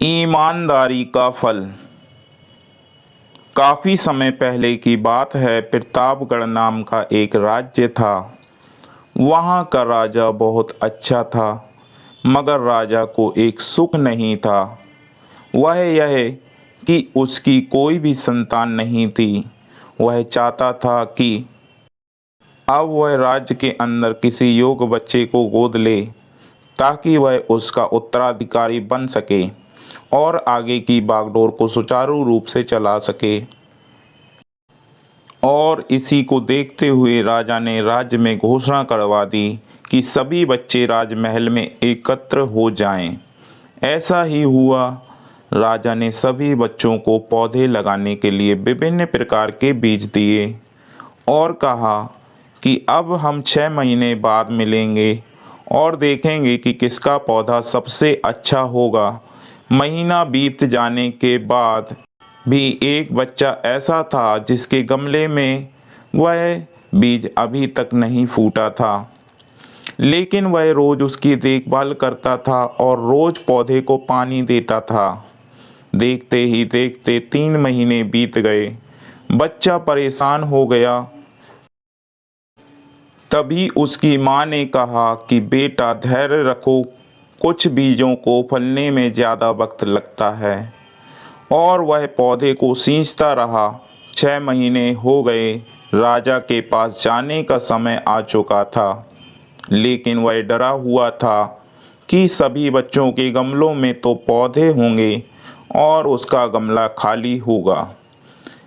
ईमानदारी का फल। काफ़ी समय पहले की बात है। प्रतापगढ़ नाम का एक राज्य था। वहाँ का राजा बहुत अच्छा था, मगर राजा को एक सुख नहीं था। वह यह कि उसकी कोई भी संतान नहीं थी। वह चाहता था कि अब वह राज्य के अंदर किसी योग्य बच्चे को गोद ले, ताकि वह उसका उत्तराधिकारी बन सके और आगे की बागडोर को सुचारू रूप से चला सके। और इसी को देखते हुए राजा ने राज्य में घोषणा करवा दी कि सभी बच्चे राजमहल में एकत्र हो जाएं। ऐसा ही हुआ। राजा ने सभी बच्चों को पौधे लगाने के लिए विभिन्न प्रकार के बीज दिए और कहा कि अब हम 6 महीने बाद मिलेंगे और देखेंगे कि किसका पौधा सबसे अच्छा होगा। महीना बीत जाने के बाद भी एक बच्चा ऐसा था जिसके गमले में वह बीज अभी तक नहीं फूटा था, लेकिन वह रोज उसकी देखभाल करता था और रोज पौधे को पानी देता था। देखते ही देखते 3 महीने बीत गए। बच्चा परेशान हो गया। तभी उसकी माँ ने कहा कि बेटा धैर्य रखो, कुछ बीजों को फलने में ज़्यादा वक्त लगता है। और वह पौधे को सींचता रहा। 6 महीने हो गए। राजा के पास जाने का समय आ चुका था, लेकिन वह डरा हुआ था कि सभी बच्चों के गमलों में तो पौधे होंगे और उसका गमला खाली होगा।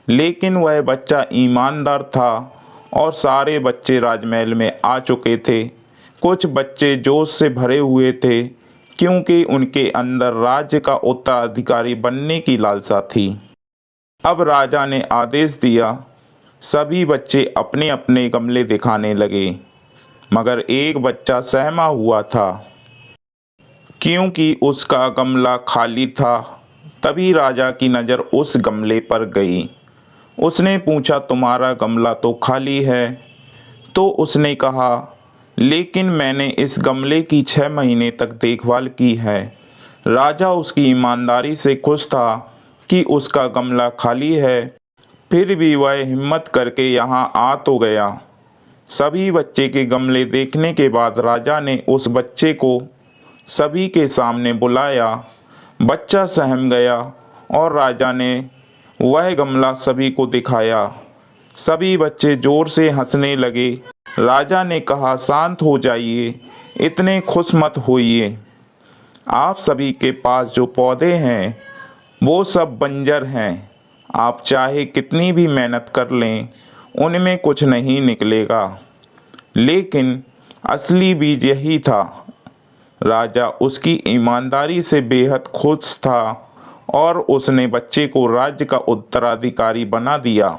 लेकिन वह बच्चा ईमानदार था और सारे बच्चे राजमहल में आ चुके थे। कुछ बच्चे जोश से भरे हुए थे, क्योंकि उनके अंदर राज्य का उत्तराधिकारी बनने की लालसा थी। अब राजा ने आदेश दिया। सभी बच्चे अपने अपने गमले दिखाने लगे, मगर एक बच्चा सहमा हुआ था, क्योंकि उसका गमला खाली था। तभी राजा की नज़र उस गमले पर गई। उसने पूछा, तुम्हारा गमला तो खाली है। तो उसने कहा, लेकिन मैंने इस गमले की 6 महीने तक देखभाल की है। राजा उसकी ईमानदारी से खुश था कि उसका गमला खाली है, फिर भी वह हिम्मत करके यहाँ आ तो गया। सभी बच्चे के गमले देखने के बाद राजा ने उस बच्चे को सभी के सामने बुलाया। बच्चा सहम गया और राजा ने वह गमला सभी को दिखाया। सभी बच्चे जोर से हंसने लगे। राजा ने कहा, शांत हो जाइए, इतने खुश मत होइए। आप सभी के पास जो पौधे हैं वो सब बंजर हैं। आप चाहे कितनी भी मेहनत कर लें, उनमें कुछ नहीं निकलेगा। लेकिन असली बीज यही था। राजा उसकी ईमानदारी से बेहद खुश था और उसने बच्चे को राज्य का उत्तराधिकारी बना दिया।